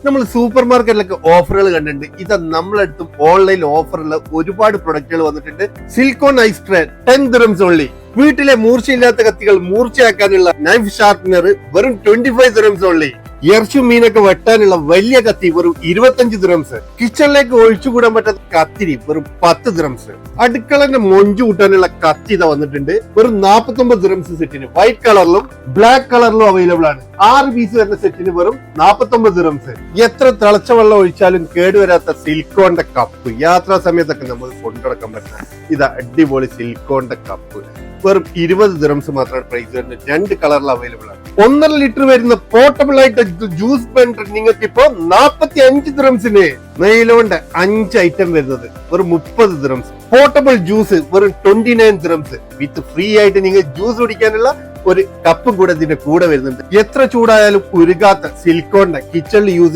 നമ്മൾ സൂപ്പർ മാർക്കറ്റിലൊക്കെ ഓഫറുകൾ കണ്ടിട്ടുണ്ട്. ഇത് നമ്മളടുത്തും ഓൺലൈൻ ഓഫറുള്ള ഒരുപാട് പ്രൊഡക്റ്റുകൾ വന്നിട്ടുണ്ട്. Silicone ice tray 10 dirhams only. വീട്ടിലെ മൂർച്ചയില്ലാത്ത കത്തികൾ മൂർച്ചയാക്കാനുള്ള നൈഫ് ഷാർപ്പനർ വെറും 25 dirhams ഓൺലി. ഇറച്ചി മീനൊക്കെ വെട്ടാനുള്ള വലിയ കത്തി വെറും 25 dirhams. കിച്ചണിലേക്ക് ഒഴിച്ചുകൂടാൻ പറ്റാത്ത കത്തിരി വെറും 10 dirhams. അടുക്കളന്റെ മൊഞ്ചു കൂട്ടാനുള്ള കത്തി ഇതാ വന്നിട്ടുണ്ട് വെറും 49 dirhams സെറ്റിന്. വൈറ്റ് കളറിലും ബ്ലാക്ക് കളറിലും അവൈലബിൾ ആണ്. 6 പീസ് വരുന്ന സെറ്റിന് വെറും 49 dirhams. എത്ര തിളച്ച വെള്ളം ഒഴിച്ചാലും കേടുവരാത്ത സിലിക്കോണിന്റെ കപ്പ് യാത്രാ സമയത്തൊക്കെ നമ്മൾ കൊണ്ടുനടക്കാൻ പറ്റുന്ന ഇതാ അടിപൊളി സിലിക്കോണിന്റെ കപ്പ് വെറും 20 dirhams മാത്രമാണ് പ്രൈസ് വരുന്നത്. 2 കളറിൽ അവൈലബിൾ ആണ്. 1.5 ലിറ്റർ വരുന്ന പോർട്ടബിൾ ആയിട്ട് ജ്യൂസ് ബ്ലെൻഡർ നിങ്ങൾക്ക് ഇപ്പൊ 45 dirhamsന്. നെയിലോണ്ട് 5 ഐറ്റം വരുന്നത് വെറും 30 dirhams. പോർട്ടബിൾ ജ്യൂസ് വെറും 29 dirhams വിത്ത് ഫ്രീ ആയിട്ട് നിങ്ങൾ ജ്യൂസ് കുടിക്കാനുള്ള ഒരു കപ്പും കൂടെ ഇതിന്റെ കൂടെ വരുന്നുണ്ട്. എത്ര ചൂടായാലും ഉരുകാത്ത സിലിക്കോണിന്റെ കിച്ചണിൽ യൂസ്